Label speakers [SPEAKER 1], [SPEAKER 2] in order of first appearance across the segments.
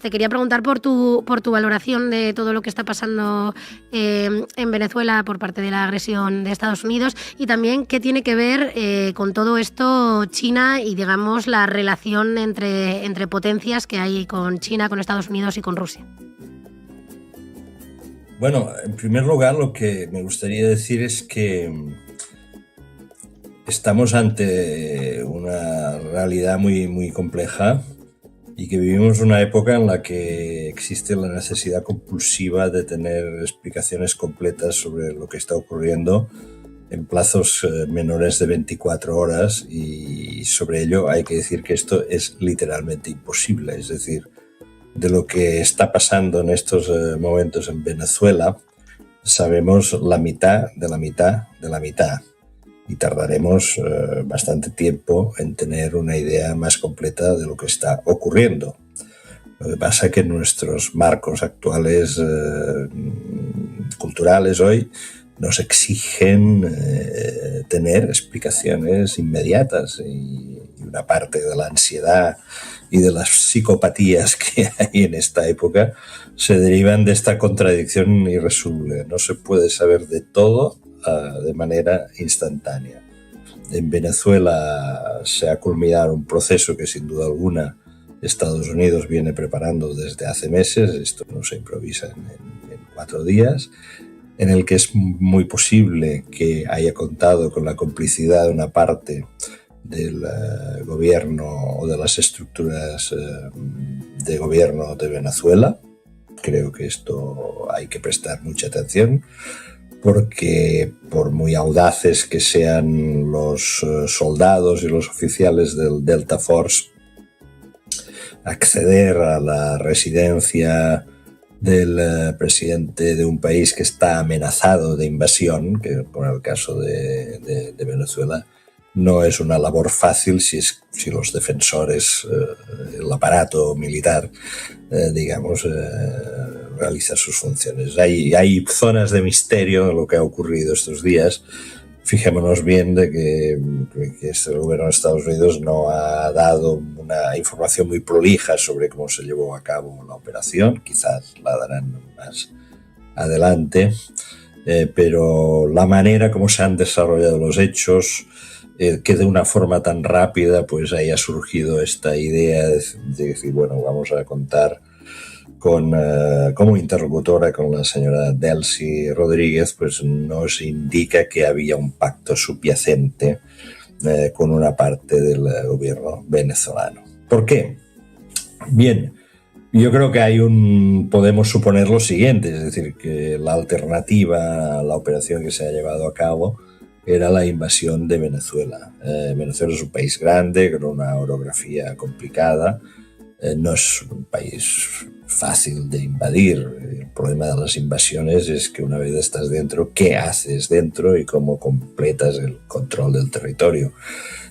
[SPEAKER 1] te quería preguntar por tu valoración de todo lo que está pasando en Venezuela por parte de la agresión de Estados Unidos y también qué tiene que ver con todo esto China y, digamos, la relación entre potencias que hay con China, con Estados Unidos y con Rusia.
[SPEAKER 2] Bueno, en primer lugar, lo que me gustaría decir es que estamos ante una realidad muy, muy compleja y que vivimos una época en la que existe la necesidad compulsiva de tener explicaciones completas sobre lo que está ocurriendo en plazos menores de 24 horas, y sobre ello hay que decir que esto es literalmente imposible. Es decir, de lo que está pasando en estos momentos en Venezuela sabemos la mitad de la mitad de la mitad, y tardaremos bastante tiempo en tener una idea más completa de lo que está ocurriendo. Lo que pasa es que nuestros marcos actuales culturales hoy nos exigen tener explicaciones inmediatas, y una parte de la ansiedad y de las psicopatías que hay en esta época se derivan de esta contradicción irresoluble. No se puede saber de todo de manera instantánea. En Venezuela se ha culminado un proceso que sin duda alguna Estados Unidos viene preparando desde hace meses. Esto no se improvisa en 4 días, en el que es muy posible que haya contado con la complicidad de una parte del gobierno o de las estructuras de gobierno de Venezuela. Creo que esto hay que prestar mucha atención, porque por muy audaces que sean los soldados y los oficiales del Delta Force, acceder a la residencia del presidente de un país que está amenazado de invasión, que por el caso de Venezuela, no es una labor fácil si los defensores, el aparato militar, digamos, realiza sus funciones. Hay zonas de misterio en lo que ha ocurrido estos días. Fijémonos bien de que el gobierno de Estados Unidos no ha dado una información muy prolija sobre cómo se llevó a cabo la operación. Quizás la darán más adelante, pero la manera como se han desarrollado los hechos, que de una forma tan rápida pues haya surgido esta idea de decir, bueno, vamos a contar como interlocutora con la señora Delcy Rodríguez, pues nos indica que había un pacto subyacente con una parte del gobierno venezolano. ¿Por qué? Bien, yo creo que podemos suponer lo siguiente, es decir, que la alternativa a la operación que se ha llevado a cabo era la invasión de Venezuela. Venezuela es un país grande, con una orografía complicada, no es un país fácil de invadir. El problema de las invasiones es que una vez estás dentro, ¿qué haces dentro y cómo completas el control del territorio?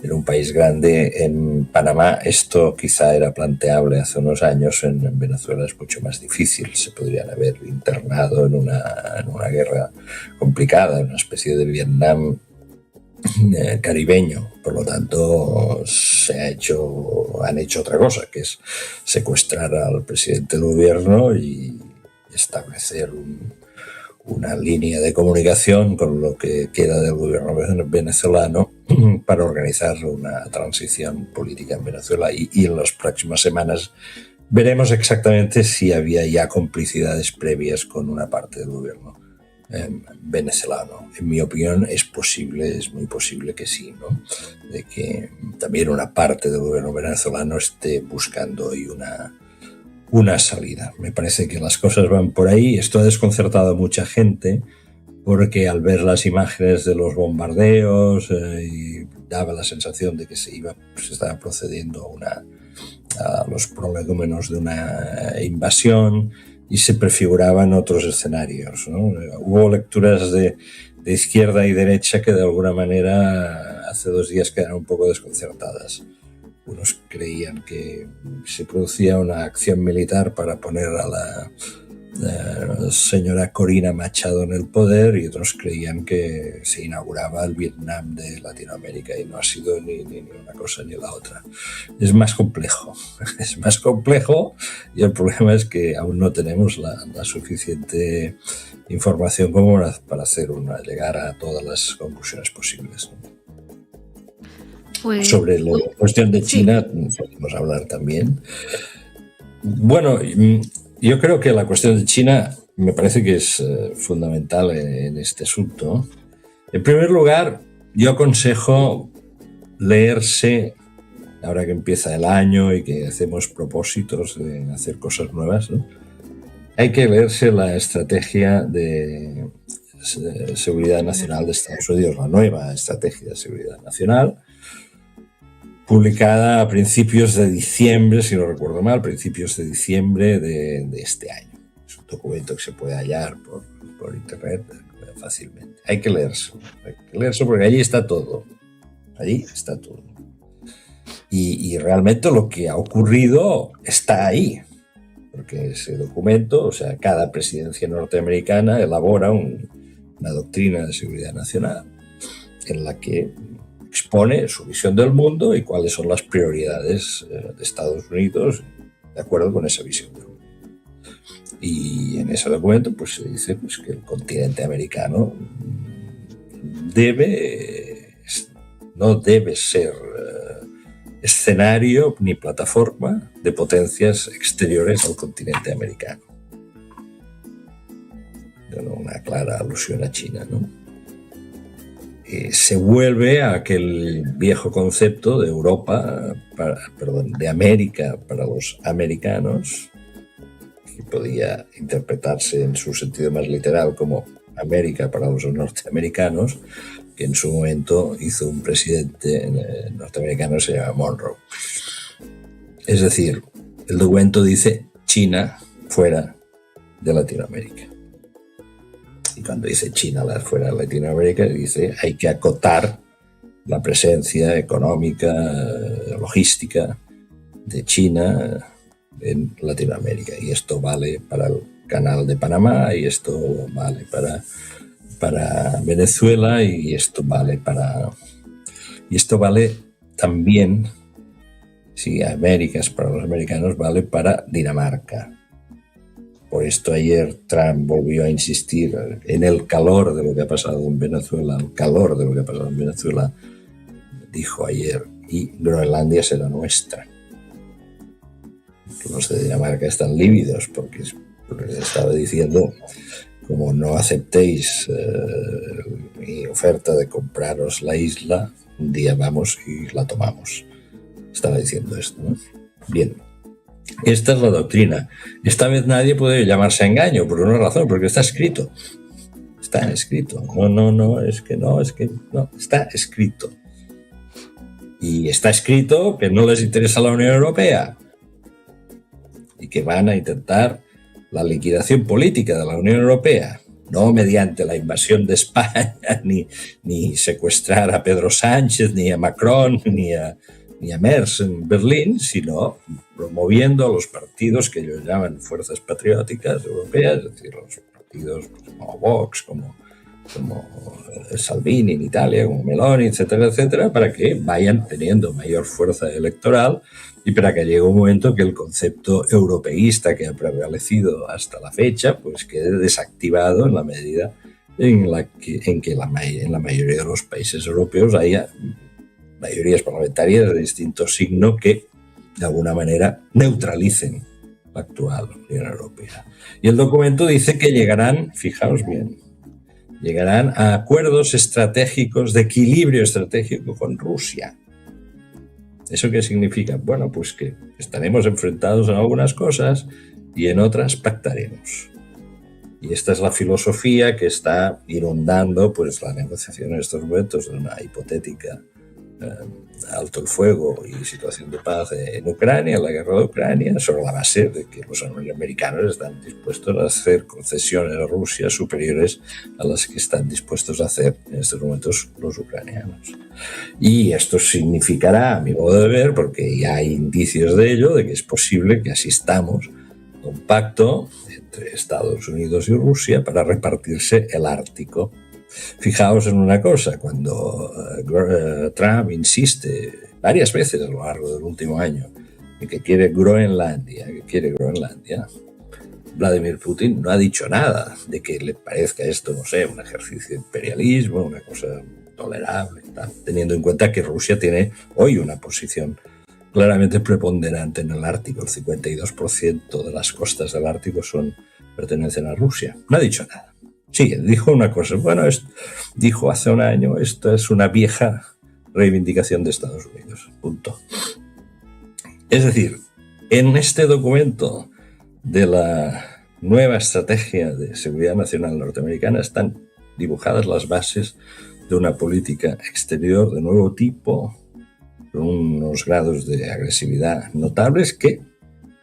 [SPEAKER 2] En un país grande, en Panamá, esto quizá era planteable hace unos años. En Venezuela es mucho más difícil. Se podrían haber internado en una guerra complicada, en una especie de Vietnam caribeño. Por lo tanto, han hecho otra cosa, que es secuestrar al presidente del gobierno y establecer una línea de comunicación con lo que queda del gobierno venezolano para organizar una transición política en Venezuela. Y en las próximas semanas veremos exactamente si había ya complicidades previas con una parte del gobierno venezolano. En mi opinión es muy posible que sí, ¿no? De que también una parte del gobierno venezolano esté buscando hoy una salida. Me parece que las cosas van por ahí. Esto ha desconcertado a mucha gente, porque al ver las imágenes de los bombardeos daba la sensación de que se estaba procediendo a los prolegómenos de una invasión, y se prefiguraban otros escenarios, ¿no? Hubo lecturas de izquierda y derecha que de alguna manera hace 2 días quedaron un poco desconcertadas. Unos creían que se producía una acción militar para poner señora Corina Machado en el poder, y otros creían que se inauguraba el Vietnam de Latinoamérica, y no ha sido ni una cosa ni la otra. Es más complejo, es más complejo, y el problema es que aún no tenemos la suficiente información como para llegar a todas las conclusiones posibles.
[SPEAKER 1] Pues,
[SPEAKER 2] sobre la cuestión de China, sí, podemos hablar también. Bueno, yo creo que la cuestión de China me parece que es fundamental en este asunto. En primer lugar, yo aconsejo leerse, ahora que empieza el año y que hacemos propósitos de hacer cosas nuevas, ¿no? Hay que leerse la estrategia de seguridad nacional de Estados Unidos, la nueva estrategia de seguridad nacional, publicada a principios de diciembre, si no recuerdo mal, principios de diciembre de este año. Es un documento que se puede hallar por internet fácilmente. Hay que leerse porque allí está todo. Allí está todo. Y realmente lo que ha ocurrido está ahí. Porque ese documento, o sea, cada presidencia norteamericana elabora una doctrina de seguridad nacional en la que expone su visión del mundo y cuáles son las prioridades de Estados Unidos de acuerdo con esa visión del mundo. Y en ese documento pues, se dice pues, que el continente americano no debe ser escenario ni plataforma de potencias exteriores al continente americano. Una clara alusión a China, ¿no? Se vuelve a aquel viejo concepto de Europa, de América para los americanos, que podía interpretarse en su sentido más literal como América para los norteamericanos, que en su momento hizo un presidente norteamericano que se llama Monroe. Es decir, el documento dice China fuera de Latinoamérica. Y cuando dice China fuera de Latinoamérica, dice hay que acotar la presencia económica, logística de China en Latinoamérica. Y esto vale para el Canal de Panamá, y esto vale para Venezuela, y esto vale también, si América es para los americanos, vale para Dinamarca. Por esto ayer Trump volvió a insistir en el calor de lo que ha pasado en Venezuela. Dijo ayer, y Groenlandia será nuestra. Los de Dinamarca están lívidos porque les estaba diciendo, como no aceptéis mi oferta de compraros la isla, un día vamos y la tomamos. Estaba diciendo esto, ¿no? Bien. Esta es la doctrina. Esta vez nadie puede llamarse a engaño por una razón, porque está escrito. Está escrito. No, es que no, está escrito. Y está escrito que no les interesa la Unión Europea y que van a intentar la liquidación política de la Unión Europea, no mediante la invasión de España, ni secuestrar a Pedro Sánchez, ni a Macron, ni a Merz en Berlín, sino promoviendo a los partidos que ellos llaman fuerzas patrióticas europeas, es decir, los partidos como Vox, como Salvini en Italia, como Meloni, etcétera, etcétera, para que vayan teniendo mayor fuerza electoral y para que llegue un momento que el concepto europeísta que ha prevalecido hasta la fecha pues quede desactivado en la medida en que en la mayoría de los países europeos haya mayorías parlamentarias de distinto signo que de alguna manera neutralicen la actual Unión Europea. Y el documento dice que llegarán, fijaos bien, llegarán a acuerdos estratégicos de equilibrio estratégico con Rusia. ¿Eso qué significa? Bueno, pues que estaremos enfrentados en algunas cosas y en otras pactaremos. Y esta es la filosofía que está inundando pues, la negociación en estos momentos de una hipotética alto el fuego y situación de paz en Ucrania, la guerra de Ucrania, sobre la base de que los americanos están dispuestos a hacer concesiones a Rusia superiores a las que están dispuestos a hacer en estos momentos los ucranianos. Y esto significará, a mi modo de ver, porque ya hay indicios de ello, de que es posible que asistamos un pacto entre Estados Unidos y Rusia para repartirse el Ártico. Fijaos en una cosa, cuando Trump insiste varias veces a lo largo del último año en que quiere Groenlandia, Vladimir Putin no ha dicho nada de que le parezca esto, no sé, un ejercicio de imperialismo, una cosa tolerable, teniendo en cuenta que Rusia tiene hoy una posición claramente preponderante en el Ártico. El 52% de las costas del Ártico pertenecen a Rusia. No ha dicho nada. Sí, dijo una cosa. Bueno, dijo hace un año, esta es una vieja reivindicación de Estados Unidos. Punto. Es decir, en este documento de la nueva estrategia de seguridad nacional norteamericana están dibujadas las bases de una política exterior de nuevo tipo, con unos grados de agresividad notables, que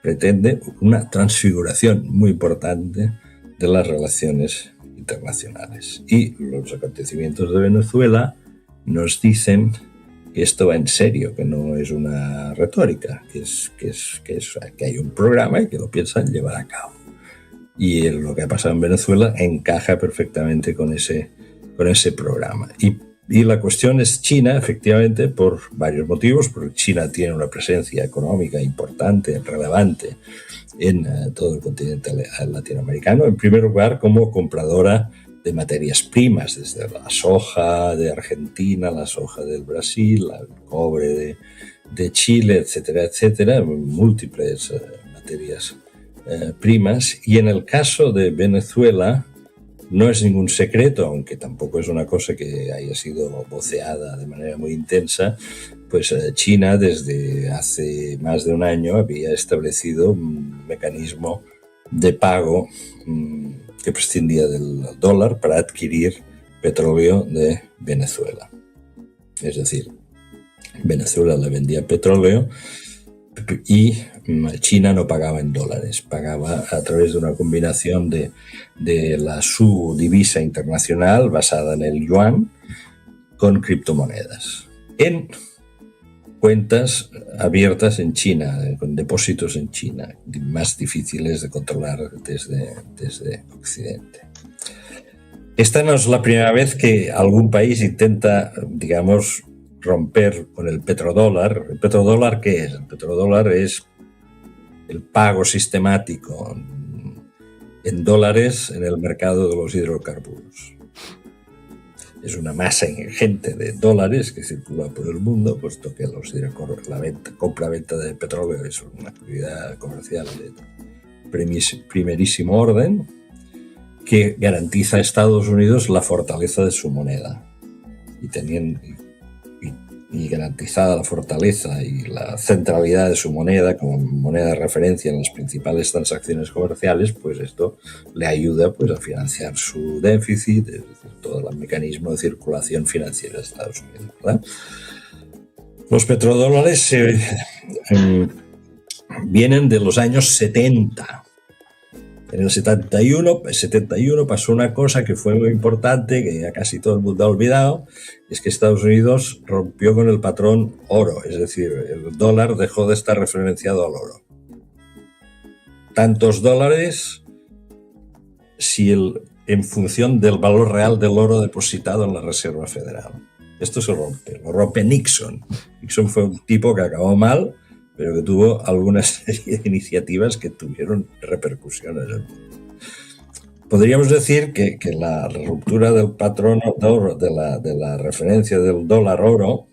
[SPEAKER 2] pretende una transfiguración muy importante de las relaciones internacionales. Y los acontecimientos de Venezuela nos dicen que esto va en serio, que no es una retórica, que hay un programa y que lo piensan llevar a cabo. Y lo que ha pasado en Venezuela encaja perfectamente con ese programa. Y la cuestión es China, efectivamente, por varios motivos, porque China tiene una presencia económica importante, relevante en todo el continente latinoamericano. En primer lugar, como compradora de materias primas, desde la soja de Argentina, la soja del Brasil, el cobre de Chile, etcétera, etcétera, múltiples materias primas. Y en el caso de Venezuela, no es ningún secreto, aunque tampoco es una cosa que haya sido voceada de manera muy intensa, pues China desde hace más de un año había establecido un mecanismo de pago que prescindía del dólar para adquirir petróleo de Venezuela. Es decir, Venezuela le vendía petróleo y China no pagaba en dólares, pagaba a través de una combinación de su divisa internacional basada en el yuan con criptomonedas en cuentas abiertas en China, con depósitos en China, más difíciles de controlar desde Occidente. Esta no es la primera vez que algún país intenta, digamos, romper con el petrodólar. ¿El petrodólar qué es? El petrodólar es el pago sistemático en dólares en el mercado de los hidrocarburos. Es una masa ingente de dólares que circula por el mundo, puesto que la compra-venta de petróleo es una actividad comercial de primerísimo orden, que garantiza a Estados Unidos la fortaleza de su moneda. Y garantizada la fortaleza y la centralidad de su moneda como moneda de referencia en las principales transacciones comerciales, pues esto le ayuda pues, a financiar su déficit, es decir, todo el mecanismo de circulación financiera de Estados Unidos, ¿verdad? Los petrodólares vienen de los años 70. En el 71 pasó una cosa que fue muy importante, que ya casi todo el mundo ha olvidado, es que Estados Unidos rompió con el patrón oro, es decir, el dólar dejó de estar referenciado al oro. Tantos dólares en función del valor real del oro depositado en la Reserva Federal. Esto se rompe, lo rompe Nixon. Nixon fue un tipo que acabó mal, pero que tuvo alguna serie de iniciativas que tuvieron repercusiones en el mundo. Podríamos decir que la ruptura del patrón de la referencia del dólar oro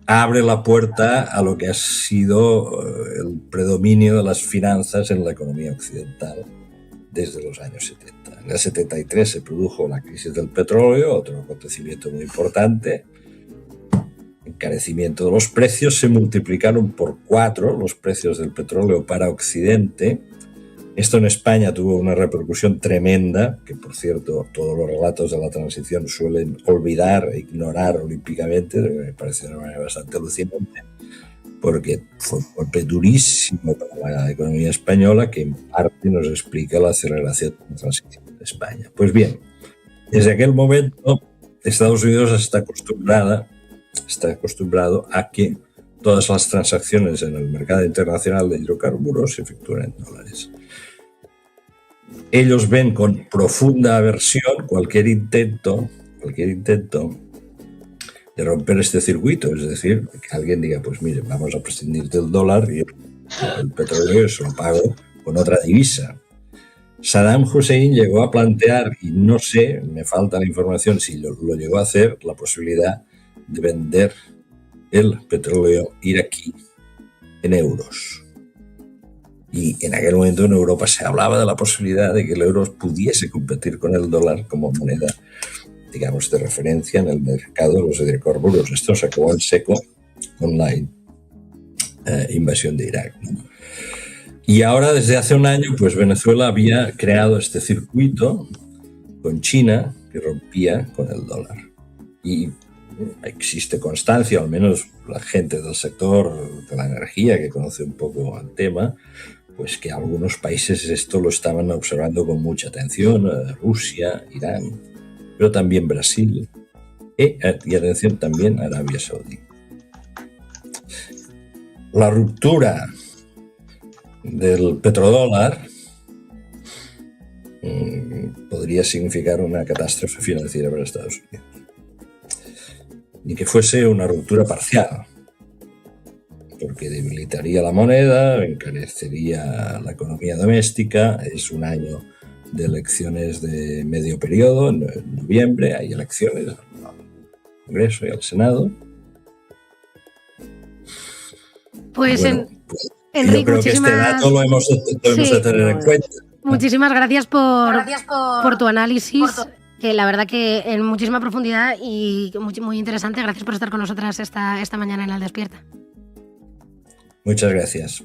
[SPEAKER 2] abre la puerta a lo que ha sido el predominio de las finanzas en la economía occidental desde los años 70. En el 73 se produjo la crisis del petróleo, otro acontecimiento muy importante. Encarecimiento de los precios, se multiplicaron por 4 los precios del petróleo para Occidente. Esto en España tuvo una repercusión tremenda, que por cierto todos los relatos de la transición suelen olvidar e ignorar olímpicamente, me parece de una manera bastante alucinante, porque fue un golpe durísimo para la economía española que en parte nos explica la aceleración de la transición de España. Pues bien, desde aquel momento Estados Unidos está acostumbrado a que todas las transacciones en el mercado internacional de hidrocarburos se efectúan en dólares. Ellos ven con profunda aversión cualquier intento de romper este circuito, es decir, que alguien diga, pues mire, vamos a prescindir del dólar y el petróleo se lo pago con otra divisa. Saddam Hussein llegó a plantear, y no sé, me falta la información si lo llegó a hacer, la posibilidad de vender el petróleo iraquí en euros. Y en aquel momento en Europa se hablaba de la posibilidad de que el euro pudiese competir con el dólar como moneda, digamos, de referencia en el mercado de los hidrocarburos. Esto se acabó en seco con la invasión de Irak, ¿no? Y ahora, desde hace un año, pues Venezuela había creado este circuito con China que rompía con el dólar. Y existe constancia, al menos la gente del sector de la energía que conoce un poco el tema, pues que algunos países esto lo estaban observando con mucha atención, Rusia, Irán, pero también Brasil y atención también Arabia Saudí. La ruptura del petrodólar podría significar una catástrofe financiera para Estados Unidos. Ni que fuese una ruptura parcial, porque debilitaría la moneda, encarecería la economía doméstica. Es un año de elecciones de medio periodo, en noviembre hay elecciones al Congreso y al Senado.
[SPEAKER 1] Pues,
[SPEAKER 2] bueno,
[SPEAKER 1] Enrique,
[SPEAKER 2] yo creo que este dato lo hemos de tener en cuenta.
[SPEAKER 1] Muchísimas gracias por tu análisis, que la verdad que en muchísima profundidad y muy interesante. Gracias por estar con nosotras esta mañana en El Despierta.
[SPEAKER 2] Muchas gracias.